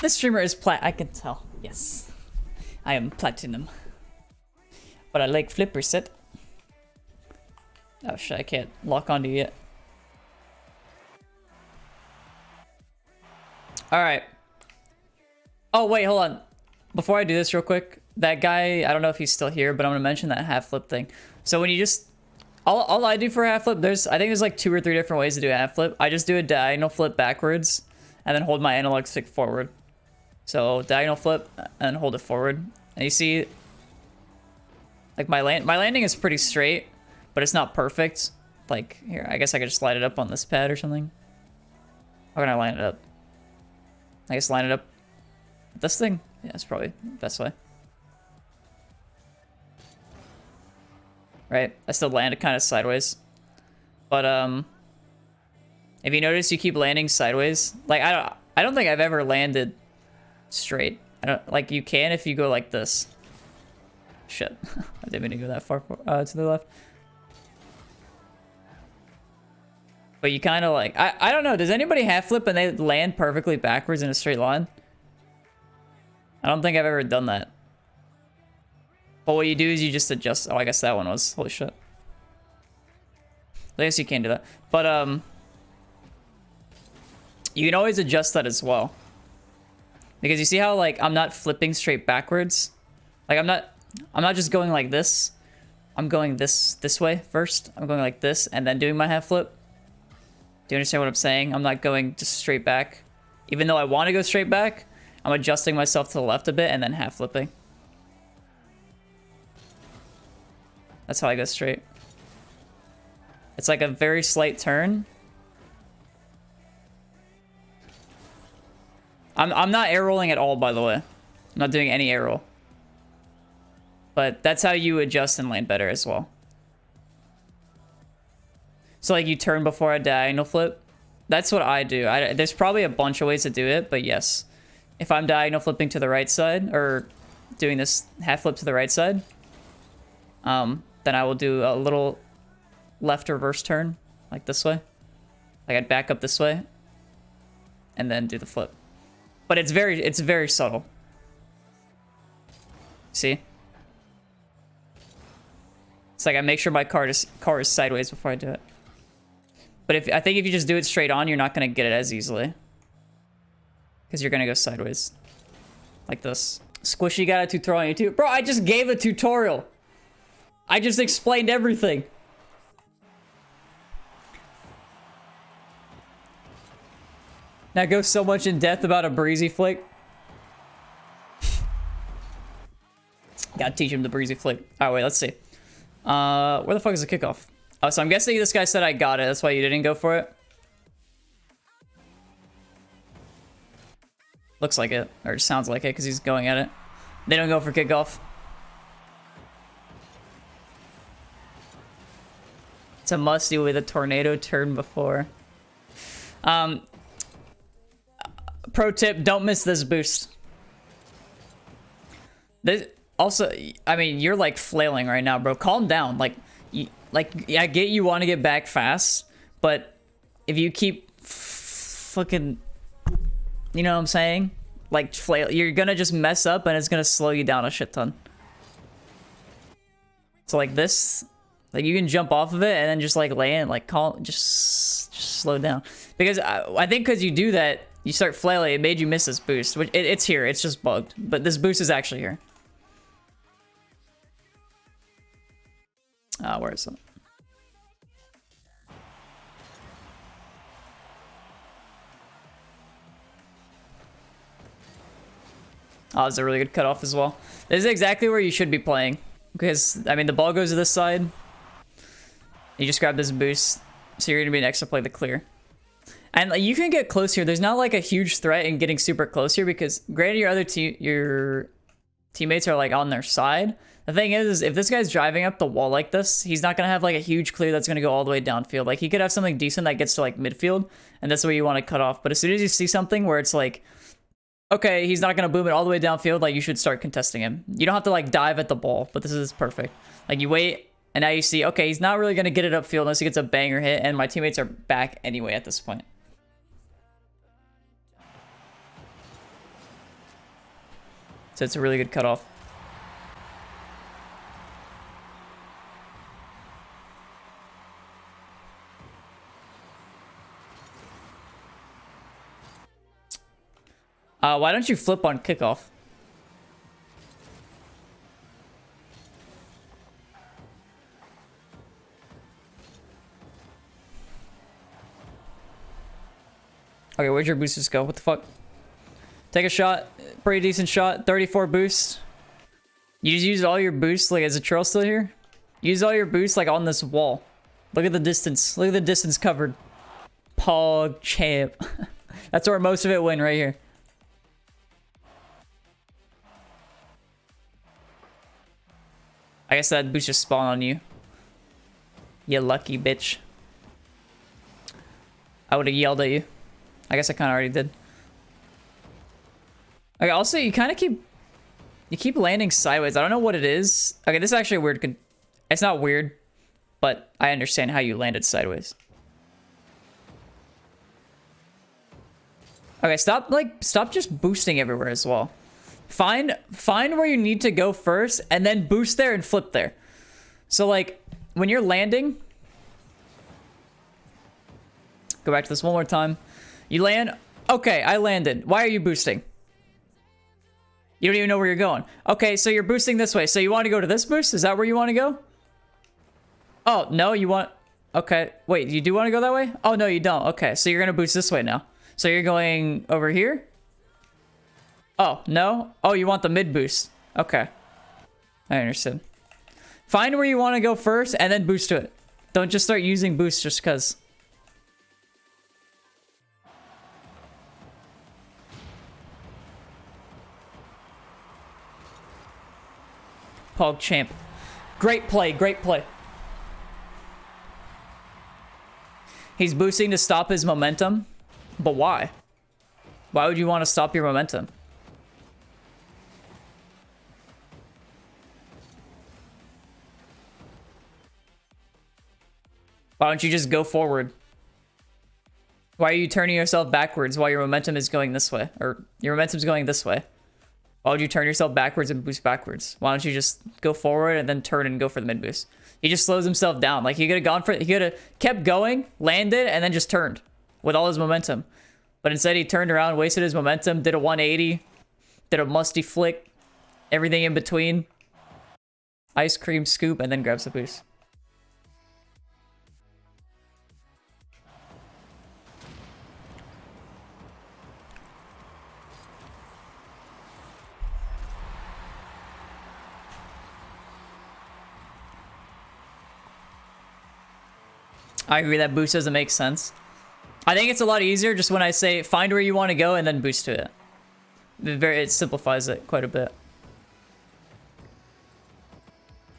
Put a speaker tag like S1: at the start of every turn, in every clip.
S1: This streamer is I can tell. Yes. I am platinum. But I like flipper set. Oh shit, I can't lock onto you yet. Alright. Oh wait, hold on. Before I do this real quick, that guy, I don't know if he's still here, but I'm gonna mention that half flip thing. So when you just, all I do for a half flip, I think there's like 2 or 3 different ways to do a half flip. I just do a diagonal flip backwards and then hold my analog stick forward. So diagonal flip and hold it forward. And you see, like my landing is pretty straight, but it's not perfect. Like here, I guess I could just slide it up on this pad or something. How can I line it up? I guess line it up with this thing. Yeah, it's probably the best way. Right, I still landed kind of sideways. But if you notice, you keep landing sideways. Like I don't think I've ever landed straight. I don't, like, you can if you go like this. Shit, I didn't mean to go that far to the left. But you kind of like, I don't know, does anybody half flip and they land perfectly backwards in a straight line? I don't think I've ever done that. But what you do is you just adjust. Oh, I guess that one was, holy shit. I guess you can do that. But you can always adjust that as well. Because you see how, like, I'm not flipping straight backwards? Like, I'm not just going like this. I'm going this way first. I'm going like this and then doing my half flip. Do you understand what I'm saying? I'm not going just straight back. Even though I want to go straight back, I'm adjusting myself to the left a bit and then half flipping. That's how I go straight. It's like a very slight turn. I'm not air rolling at all, by the way. I'm not doing any air roll. But that's how you adjust and land better as well. So like you turn before a diagonal flip. That's what I do. There's probably a bunch of ways to do it, but yes. If I'm diagonal flipping to the right side, or doing this half flip to the right side, then I will do a little left reverse turn, like this way. Like I'd back up this way, and then do the flip. But it's very subtle. See? It's like I make sure my car is sideways before I do it. But I think if you just do it straight on, you're not gonna get it as easily. Because you're gonna go sideways. Like this. Squishy got a tutorial on YouTube. Bro, I just gave a tutorial. I just explained everything. Now go so much in depth about a breezy flick. Gotta teach him the breezy flick. Alright, wait, let's see. Where the fuck is the kickoff? Oh, so I'm guessing this guy said I got it. That's why you didn't go for it. Looks like it. Or sounds like it because he's going at it. They don't go for kickoff. It's a musty with a tornado turn before. Pro tip, don't miss this boost. This also, I mean, you're like flailing right now, bro. Calm down. Like I get you want to get back fast, but if you keep fucking, you know what I'm saying? Like flail, you're gonna just mess up and it's gonna slow you down a shit ton. So like this, like you can jump off of it and then just like land, like just slow down. Because I think because you do that, you start flailing, it made you miss this boost. Which it's here, it's just bugged. But this boost is actually here. Where is it? Oh, it's a really good cutoff as well. This is exactly where you should be playing. Because, I mean, the ball goes to this side. You just grab this boost. So you're going to be next to play the clear. And like, you can get close here. There's not like a huge threat in getting super close here because granted your teammates are like on their side. The thing is if this guy's driving up the wall like this, he's not going to have like a huge clear that's going to go all the way downfield. Like he could have something decent that gets to like midfield and that's where you want to cut off. But as soon as you see something where it's like, okay, he's not going to boom it all the way downfield, like you should start contesting him. You don't have to like dive at the ball, but this is perfect. Like you wait and now you see, okay, he's not really going to get it upfield unless he gets a banger hit and my teammates are back anyway at this point. So it's a really good cutoff. Why don't you flip on kickoff? Okay, where'd your boosters go? What the fuck? Take a shot. Pretty decent shot. 34 boosts. You just use all your boosts, like, is the trail still here? Use all your boosts, like, on this wall. Look at the distance. Look at the distance covered. Pog champ. That's where most of it went, right here. I guess that boost just spawned on you. You lucky bitch. I would have yelled at you. I guess I kind of already did. Okay, also, you kind of keep landing sideways. I don't know what it is. Okay, this is actually a weird... It's not weird, but I understand how you landed sideways. Okay, stop just boosting everywhere as well. Find where you need to go first, and then boost there and flip there. So, like, when you're landing... Go back to this one more time. You land... Okay, I landed. Why are you boosting? You don't even know where you're going. Okay, so you're boosting this way. So you want to go to this boost? Is that where you want to go? Oh, no, you want... Okay, wait, you do want to go that way? Oh, no, you don't. Okay, so you're going to boost this way now. So you're going over here? Oh, no? Oh, you want the mid boost. Okay. I understood. Find where you want to go first and then boost to it. Don't just start using boosts just because. Pog champ. Great play, great play. He's boosting to stop his momentum. But why? Why would you want to stop your momentum? Why don't you just go forward? Why are you turning yourself backwards while your momentum is going this way? Or your momentum's going this way? Why would you turn yourself backwards and boost backwards? Why don't you just go forward and then turn and go for the mid boost? He just slows himself down. Like, he could have gone for it. He could have kept going, landed, and then just turned with all his momentum. But instead, he turned around, wasted his momentum, did a 180, did a musty flick, everything in between. Ice cream scoop, and then grabs the boost. I agree that boost doesn't make sense. I think it's a lot easier just when I say find where you want to go and then boost to it. It simplifies it quite a bit.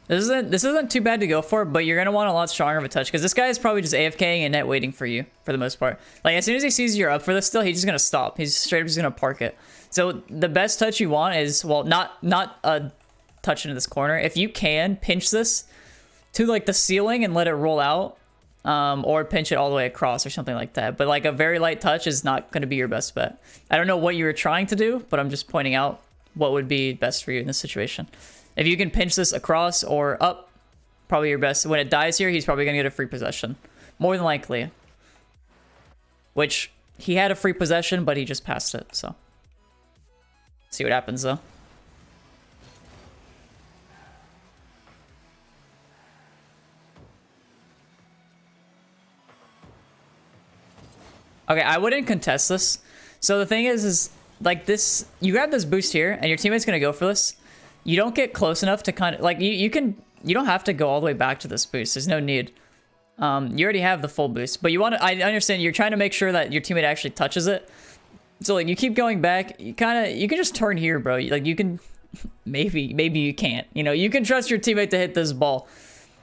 S1: This isn't too bad to go for, but you're gonna want a lot stronger of a touch because this guy is probably just AFKing and net waiting for you for the most part. Like, as soon as he sees you're up for this, still he's just gonna stop. He's straight up just gonna park it. So the best touch you want is, well, not a touch into this corner. If you can pinch this to like the ceiling and let it roll out. Or pinch it all the way across or something like that. But like a very light touch is not going to be your best bet. I don't know what you were trying to do, but I'm just pointing out what would be best for you in this situation. If you can pinch this across or up, probably your best. When it dies here, he's probably going to get a free possession. More than likely. Which, he had a free possession, but he just passed it, so. See what happens, though. Okay, I wouldn't contest this. So the thing is like this, you grab this boost here and your teammate's gonna go for this. You don't get close enough to kind of, like, you don't have to go all the way back to this boost. There's no need. You already have the full boost, but you want to, I understand you're trying to make sure that your teammate actually touches it. So like you keep going back, you can just turn here, bro. Like you can, maybe you can't, you know, you can trust your teammate to hit this ball.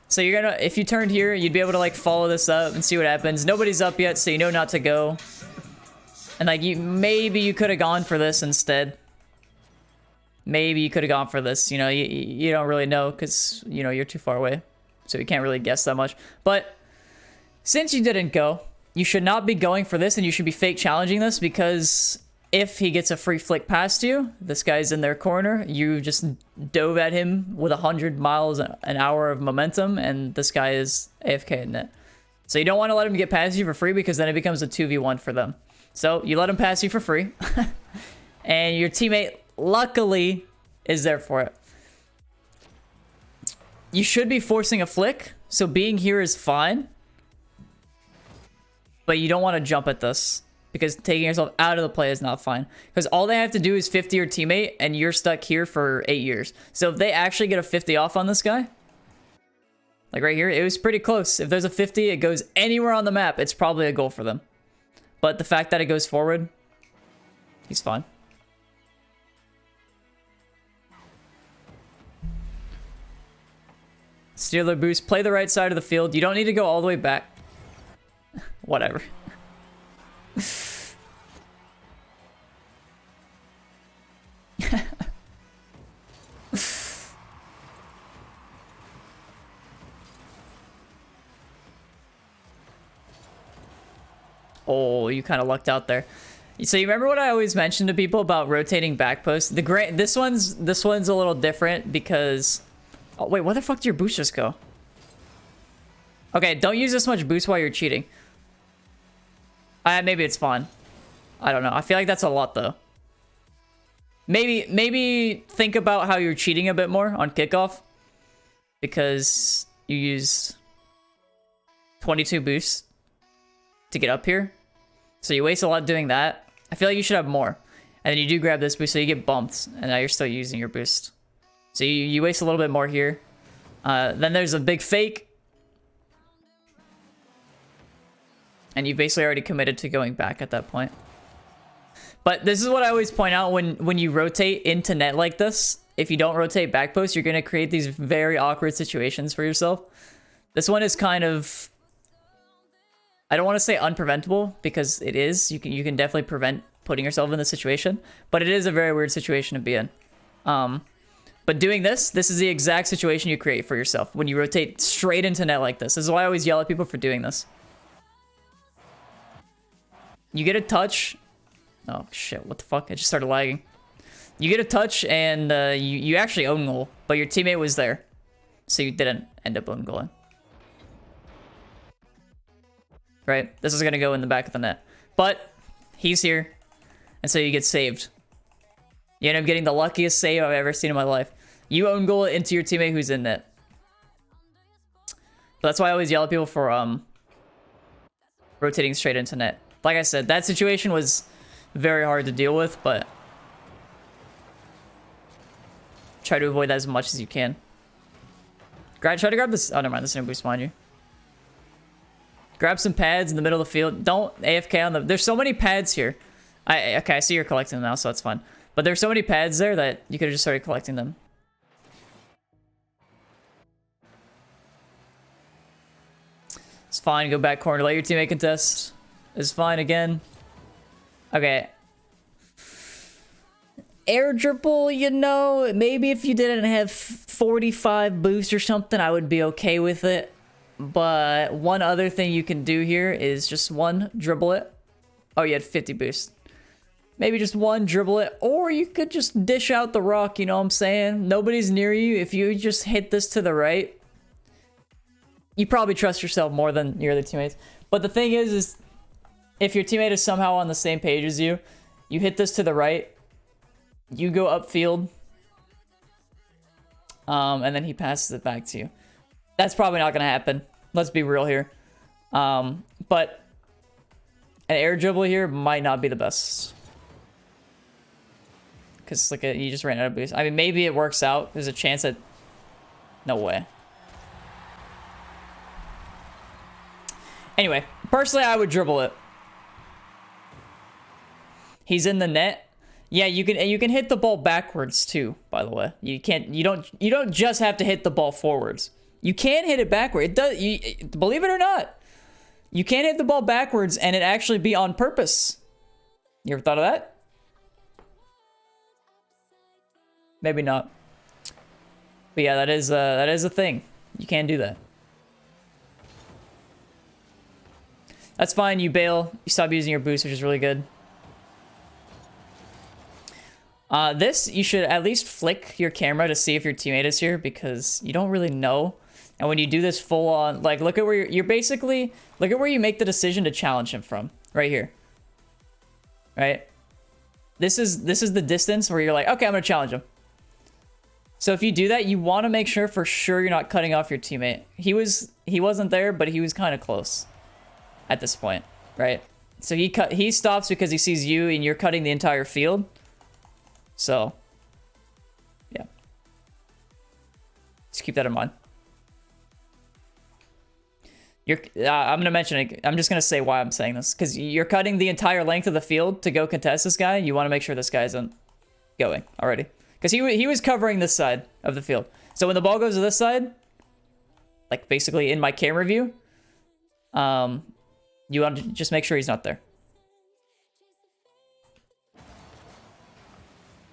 S1: So you're gonna, if you turned here, you'd be able to like follow this up and see what happens. Nobody's up yet, so you know not to go. And like maybe you could have gone for this instead. Maybe you could have gone for this. You know, you don't really know because, you know, you're too far away. So you can't really guess that much. But since you didn't go, you should not be going for this and you should be fake challenging this because if he gets a free flick past you, this guy's in their corner, you just dove at him with 100 miles an hour of momentum, and this guy is AFK in net. So you don't want to let him get past you for free, because then it becomes a 2v1 for them. So you let him pass you for free, and your teammate, luckily, is there for it. You should be forcing a flick, so being here is fine. But you don't want to jump at this, because taking yourself out of the play is not fine. Because all they have to do is 50 your teammate, and you're stuck here for 8 years. So if they actually get a 50 off on this guy, like right here, it was pretty close. If there's a 50, it goes anywhere on the map, it's probably a goal for them. But the fact that it goes forward, he's fine. Stealer boost, play the right side of the field. You don't need to go all the way back. Whatever. Oh, you kind of lucked out there. So you remember what I always mentioned to people about rotating back posts? This one's a little different because... Oh, wait, where the fuck did your boost just go? Okay, don't use this much boost while you're cheating. Maybe it's fun. I don't know. I feel like that's a lot, though. Maybe think about how you're cheating a bit more on kickoff. Because you use 22 boosts to get up here. So you waste a lot doing that. I feel like you should have more. And then you do grab this boost, so you get bumped. And now you're still using your boost. So you waste a little bit more here. Then there's a big fake. And you basically already committed to going back at that point. But this is what I always point out when you rotate into net like this. If you don't rotate back post, you're going to create these very awkward situations for yourself. This one is kind of... I don't want to say unpreventable, because it is. You can definitely prevent putting yourself in this situation. But it is a very weird situation to be in. But doing this is the exact situation you create for yourself when you rotate straight into net like this. This is why I always yell at people for doing this. You get a touch. Oh, shit. What the fuck? I just started lagging. You get a touch, and you actually own goal, but your teammate was there. So you didn't end up own goaling. Right? This is going to go in the back of the net. But he's here, and so you get saved. You end up getting the luckiest save I've ever seen in my life. You own goal it into your teammate who's in net. But that's why I always yell at people for rotating straight into net. Like I said, that situation was very hard to deal with, but try to avoid that as much as you can. Try to grab this. Oh, never mind. This is no boost behind you. Grab some pads in the middle of the field. Don't AFK on the... There's so many pads here. Okay, I see you're collecting them now, so that's fun. But there's so many pads there that you could have just started collecting them. It's fine. Go back corner. Let your teammate contest. It's fine again. Okay. Air dribble, you know, maybe if you didn't have 45 boosts or something, I would be okay with it. But one other thing you can do here is just one, dribble it. Oh, you had 50 boosts. Maybe just one, dribble it. Or you could just dish out the rock, you know what I'm saying? Nobody's near you. If you just hit this to the right, you probably trust yourself more than your other teammates. But the thing is if your teammate is somehow on the same page as you, you hit this to the right, you go upfield, and then he passes it back to you. That's probably not going to happen. Let's be real here. But an air dribble here might not be the best. Because look at, you just ran out of boost. I mean, maybe it works out. There's a chance that... No way. Anyway, personally, I would dribble it. He's in the net. Yeah, you can hit the ball backwards too, by the way. You don't just have to hit the ball forwards. You can hit it backward. It does, believe it or not. You can hit the ball backwards and it actually be on purpose. You ever thought of that? Maybe not. But yeah, that is a thing. You can do that. That's fine. You bail. You stop using your boost, which is really good. This, you should at least flick your camera to see if your teammate is here, because you don't really know. And when you do this full on, like, look at where you're basically, look at where you make the decision to challenge him from. Right here. Right? This is the distance where you're like, okay, I'm gonna challenge him. So if you do that, you want to make sure for sure you're not cutting off your teammate. He wasn't there, but he was kind of close at this point, right? So he stops because he sees you and you're cutting the entire field. So yeah. Just keep that in mind. I'm going to mention it. I'm just going to say why I'm saying this, cuz you're cutting the entire length of the field to go contest this guy. You want to make sure this guy isn't going already. Because he was covering this side of the field. So when the ball goes to this side, like basically in my camera view, you want to just make sure he's not there.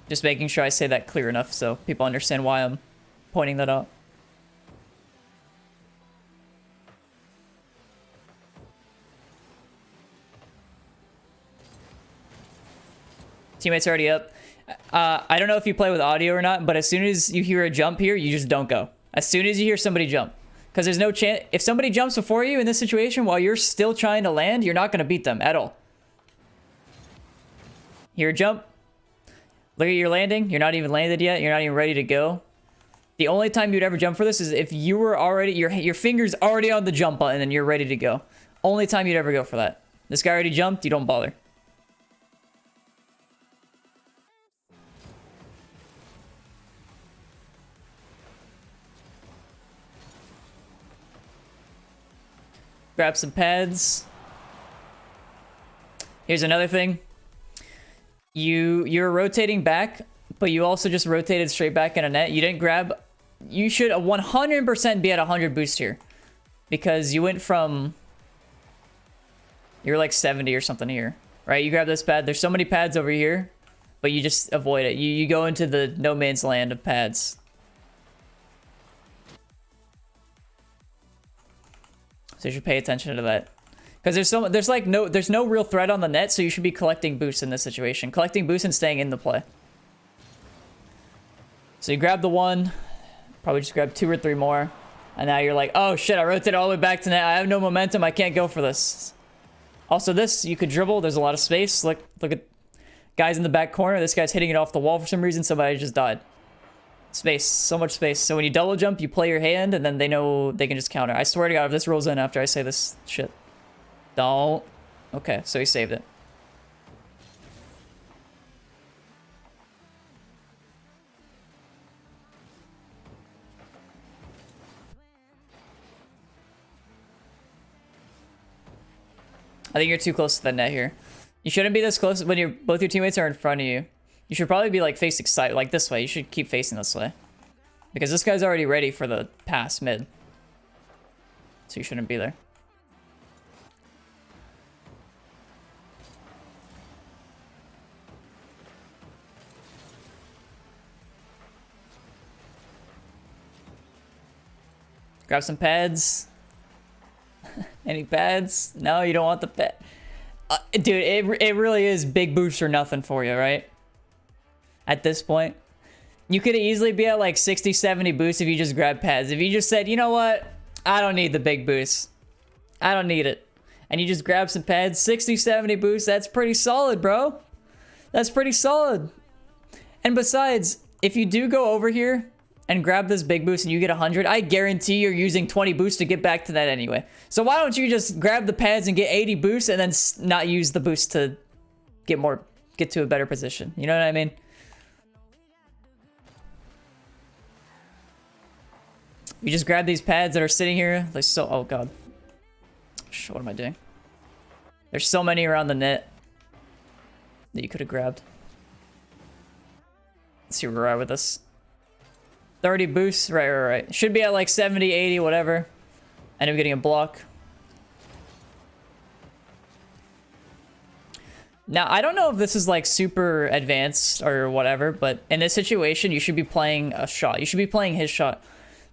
S1: Just making sure I say that clear enough so people understand why I'm pointing that out. Teammate's already up. I don't know if you play with audio or not, but as soon as you hear a jump here, you just don't go. As soon as you hear somebody jump. Because there's no chance. If somebody jumps before you in this situation while you're still trying to land, you're not going to beat them at all. Hear a jump. Look at your landing. You're not even landed yet. You're not even ready to go. The only time you'd ever jump for this is if you were already, your finger's already on the jump button and you're ready to go. Only time you'd ever go for that. This guy already jumped. You don't bother. Grab some pads. Here's another thing. You're rotating back, but you also just rotated straight back in a net. You didn't grab. You should 100% be at 100 boost here, because you went from. You're like 70 or something here, right? You grab this pad. There's so many pads over here, but you just avoid it. You go into the no man's land of pads. So you should pay attention to that, because there's no real threat on the net, so you should be collecting boosts in this situation, collecting boosts and staying in the play. So you grab the one, probably just grab 2 or 3 more, and now you're like, oh shit, I rotated all the way back to net. I have no momentum. I can't go for this. Also, this you could dribble. There's a lot of space. Look at guys in the back corner. This guy's hitting it off the wall for some reason. Somebody just died. Space, so much space. So when you double jump, you play your hand, and then they know they can just counter. I swear to God, if this rolls in after I say this shit, don't. Okay, so he saved it. I think you're too close to the net here. You shouldn't be this close when both your teammates are in front of you. You should probably be like facing side, like this way. You should keep facing this way, because this guy's already ready for the pass mid. So you shouldn't be there. Grab some pads. Any pads? No, you don't want the pad. Dude, it really is big boost or nothing for you, right? At this point, you could easily be at like 60, 70 boosts if you just grab pads. If you just said, you know what? I don't need the big boost. I don't need it. And you just grab some pads, 60, 70 boosts. That's pretty solid, bro. That's pretty solid. And besides, if you do go over here and grab this big boost and you get 100, I guarantee you're using 20 boosts to get back to that anyway. So why don't you just grab the pads and get 80 boosts and then not use the boost to get to a better position? You know what I mean? You just grab these pads that are sitting here. They're so, oh god. What am I doing? There's so many around the net that you could have grabbed. Let's see where we're at with this. 30 boosts, right. Should be at like 70, 80, whatever. End up getting a block. Now, I don't know if this is like super advanced or whatever, but in this situation, you should be playing a shot. You should be playing his shot.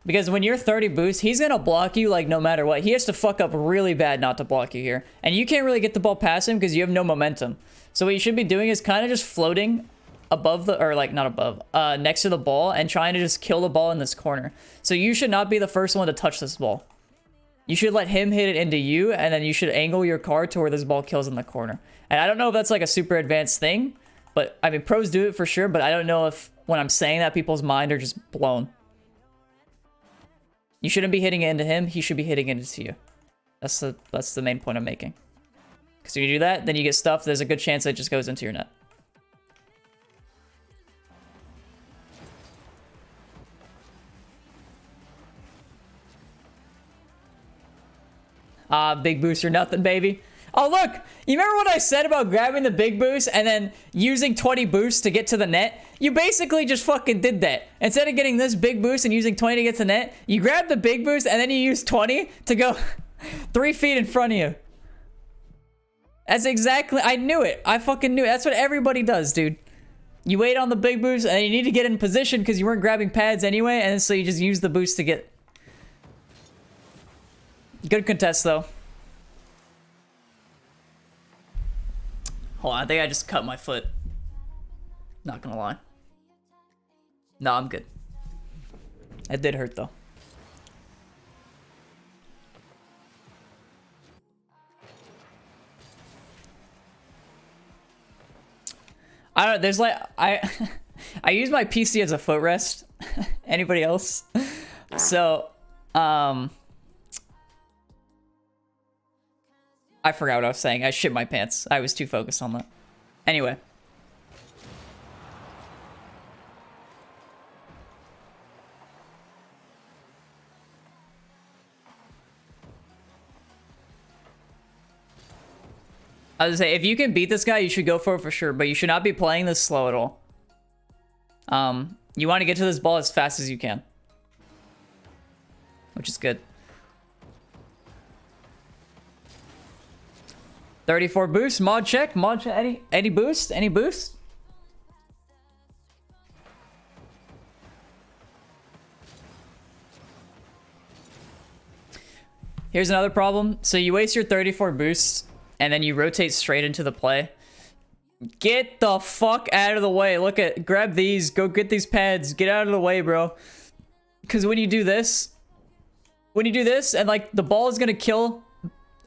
S1: Because when you're 30 boost, he's going to block you like no matter what. He has to fuck up really bad not to block you here. And you can't really get the ball past him because you have no momentum. So what you should be doing is kind of just floating above the, or like not above, next to the ball and trying to just kill the ball in this corner. So you should not be the first one to touch this ball. You should let him hit it into you, and then you should angle your car to where this ball kills in the corner. And I don't know if that's like a super advanced thing, but I mean, pros do it for sure, but I don't know if when I'm saying that people's mind are just blown. You shouldn't be hitting it into him, he should be hitting it into you. That's the main point I'm making. Because when you do that, then you get stuff, there's a good chance it just goes into your net. Big boost or nothing, baby. Oh, look! You remember what I said about grabbing the big boost and then using 20 boosts to get to the net? You basically just fucking did that. Instead of getting this big boost and using 20 to get to the net, you grab the big boost and then you use 20 to go 3 feet in front of you. That's exactly... I knew it. I fucking knew it. That's what everybody does, dude. You wait on the big boost and you need to get in position because you weren't grabbing pads anyway, and so you just use the boost to get... Good contest, though. Hold on, I think I just cut my foot. Not gonna lie. No, I'm good. It did hurt, though. I don't know, there's like... I use my PC as a footrest. Anybody else? So, I forgot what I was saying. I shit my pants. I was too focused on that. Anyway. I was gonna say, if you can beat this guy, you should go for it for sure, but you should not be playing this slow at all. You want to get to this ball as fast as you can. Which is good. 34 boost, mod check, any boost, any boost? Here's another problem. So you waste your 34 boosts, and then you rotate straight into the play. Get the fuck out of the way. Look at, grab these, go get these pads, get out of the way, bro. Because when you do this, and like the ball is gonna kill,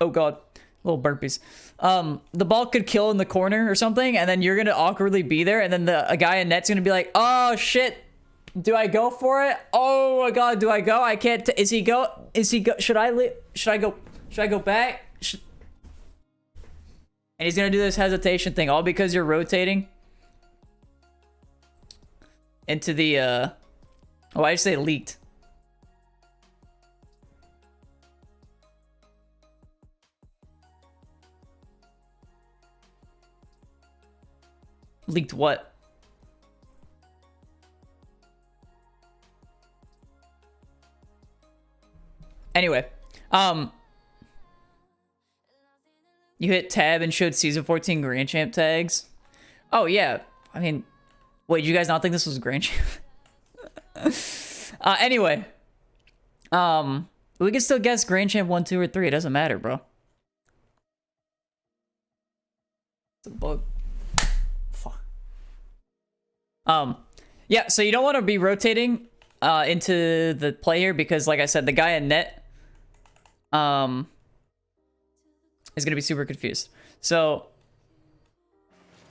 S1: oh god, little burpees. The ball could kill in the corner or something, and then you're gonna awkwardly be there, and then a guy in net's gonna be like, oh shit, do I go for it? Oh my god, do I go? I can't, is he go, should I go back? And he's gonna do this hesitation thing, all because you're rotating into the, oh, I just say leaked. Leaked what? Anyway, you hit tab and showed season 14 Grand Champ tags. Oh yeah, I mean, wait, you guys not think this was Grand Champ? Anyway, we can still guess Grand Champ 1, 2, or 3. It doesn't matter, bro. It's a bug. Yeah, so you don't want to be rotating into the play here because, like I said, the guy in net is going to be super confused. So,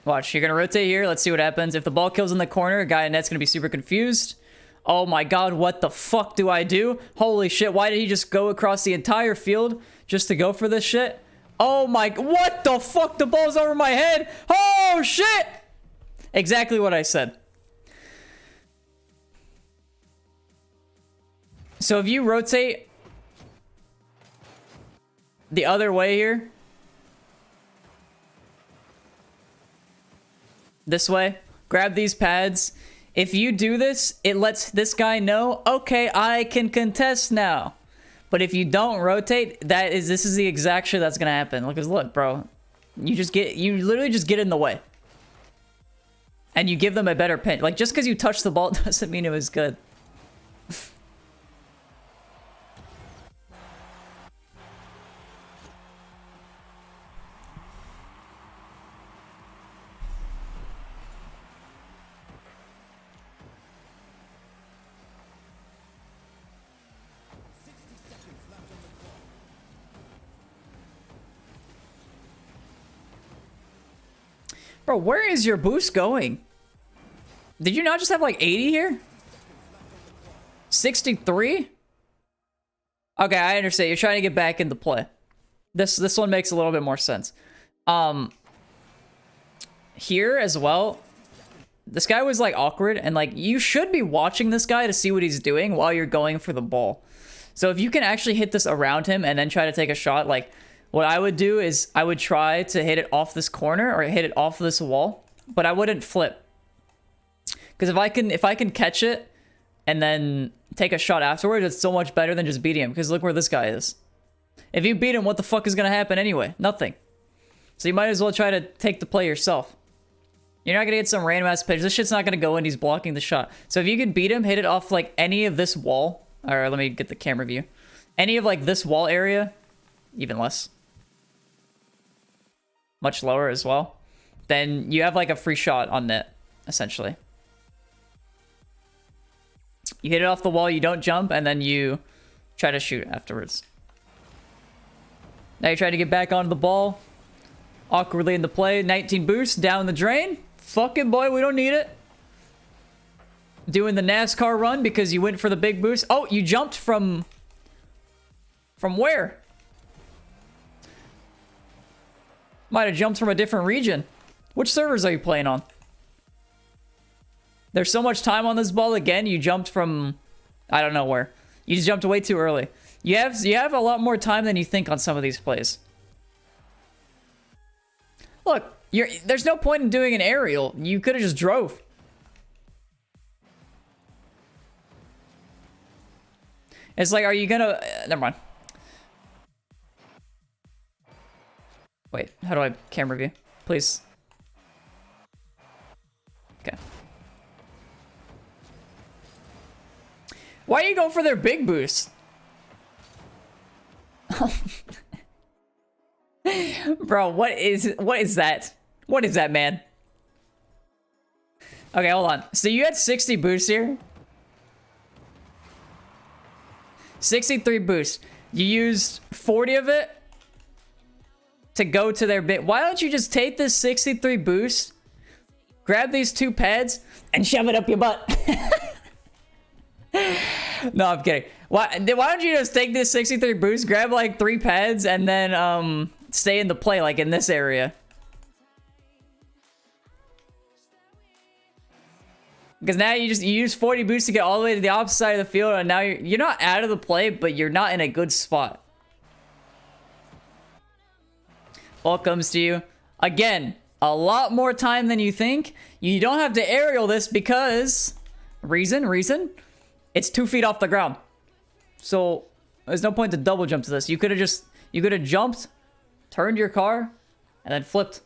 S1: watch. You're going to rotate here. Let's see what happens. If the ball kills in the corner, a guy in net's going to be super confused. Oh my god, what the fuck do I do? Holy shit, why did he just go across the entire field just to go for this shit? Oh my... What the fuck? The ball's over my head! Oh shit! Exactly what I said. So if you rotate the other way here, this way, grab these pads. If you do this, it lets this guy know, okay, I can contest now. But if you don't rotate, this is the exact shit that's gonna happen. Look, bro, you literally just get in the way. And you give them a better pin. Like, just because you touch the ball doesn't mean it was good. Bro, where is your boost going? Did you not just have like 80 here? 63? Okay, I understand. You're trying to get back into play. This one makes a little bit more sense. Here as well, this guy was like awkward, and like you should be watching this guy to see what he's doing while you're going for the ball. So if you can actually hit this around him and then try to take a shot, like what I would do is I would try to hit it off this corner or hit it off this wall, but I wouldn't flip. Because if I can catch it and then take a shot afterwards, it's so much better than just beating him. Because look where this guy is. If you beat him, what the fuck is gonna happen anyway? Nothing. So you might as well try to take the play yourself. You're not gonna get some random ass pitch. This shit's not gonna go in. He's blocking the shot. So if you can beat him, hit it off like any of this wall. Or let me get the camera view. Any of like this wall area, even less. Much lower as well. Then you have like a free shot on net, essentially. You hit it off the wall, you don't jump, and then you try to shoot afterwards. Now you try to get back onto the ball. Awkwardly in the play. 19 boost, down the drain. Fuck it, boy, we don't need it. Doing the NASCAR run because you went for the big boost. Oh, you jumped from where? Might have jumped from a different region. Which servers are you playing on? There's so much time on this ball again. You jumped from, I don't know where. You just jumped way too early. You have a lot more time than you think on some of these plays. Look, there's no point in doing an aerial. You could have just drove. It's like, are you gonna... never mind. Wait, how do I camera view? Please. Okay. Why are you going for their big boost? Bro, what is that? What is that, man? Okay, hold on. So you had 60 boosts here? 63 boosts. You used 40 of it to go to their bit. Why don't you just take this 63 boost, grab these 2 pads, and shove it up your butt? No, I'm kidding. Why don't you just take this 63 boost, grab like 3 pads, and then stay in the play like in this area? Because now you use 40 boosts to get all the way to the opposite side of the field, and now you're not out of the play, but you're not in a good spot. Ball comes to you. Again, a lot more time than you think. You don't have to aerial this because... Reason? It's 2 feet off the ground. So, there's no point to double jump to this. You could have jumped, turned your car, and then flipped.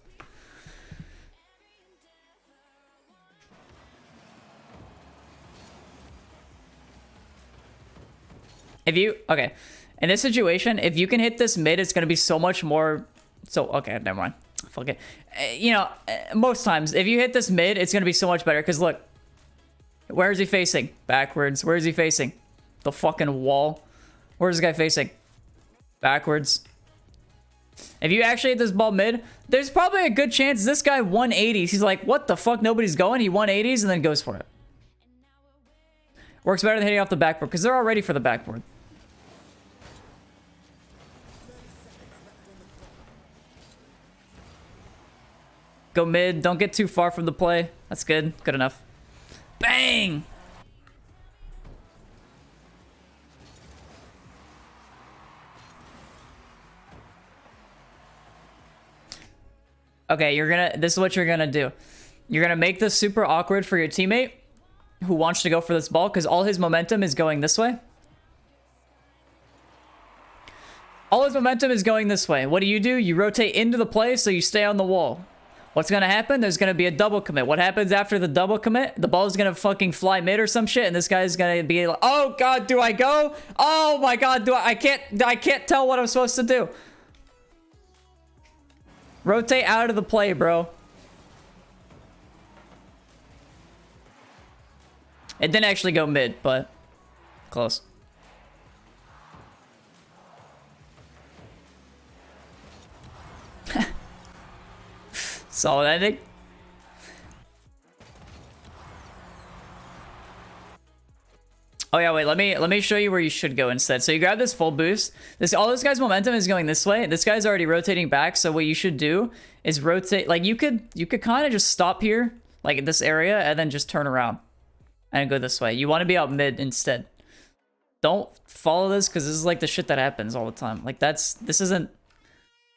S1: Okay, in this situation, if you can hit this mid, it's going to be so much more, okay, never mind. Fuck it. You know, most times, if you hit this mid, it's going to be so much better, because look, where is he facing? Backwards. Where is he facing? The fucking wall. Where is this guy facing? Backwards. If you actually hit this ball mid, there's probably a good chance this guy 180s. He's like, what the fuck? Nobody's going. He 180s and then goes for it. Works better than hitting off the backboard because they're all ready for the backboard. Go mid. Don't get too far from the play. That's good. Good enough. Bang! Okay, this is what you're gonna do. You're gonna make this super awkward for your teammate who wants to go for this ball because all his momentum is going this way. All his momentum is going this way. What do? You rotate into the play so you stay on the wall. What's gonna happen? There's gonna be a double commit. What happens after the double commit? The ball's gonna fucking fly mid or some shit, and this guy's gonna be like, oh god, do I go? Oh my god, I can't tell what I'm supposed to do. Rotate out of the play, bro. It didn't actually go mid, but close. Solid ending. Oh yeah, wait, let me show you where you should go instead. So you grab this full boost. All this guy's momentum is going this way. This guy's already rotating back, so what you should do is rotate. Like you could kind of just stop here, like in this area, and then just turn around and go this way. You want to be out mid instead. Don't follow this, because this is like the shit that happens all the time. Like this isn't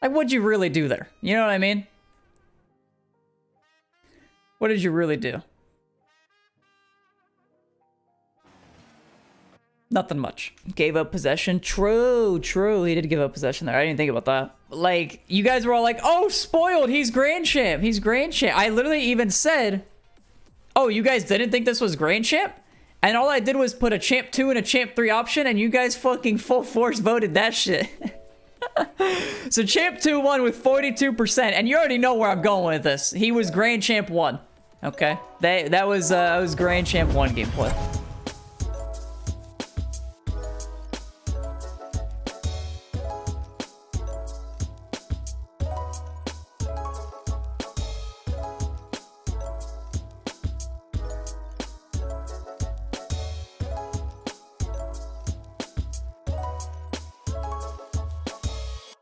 S1: like, what'd you really do there? You know what I mean? What did you really do? Nothing much. Gave up possession. True. He did give up possession there. I didn't think about that. Like, you guys were all like, oh, spoiled. He's Grand Champ. He's Grand Champ. I literally even said, oh, you guys didn't think this was Grand Champ? And all I did was put a Champ 2 and a Champ 3 option, and you guys fucking full force voted that shit. So Champ 2 won with 42%, and you already know where I'm going with this. He was Grand Champ 1. Okay? That was Grand Champ 1 gameplay.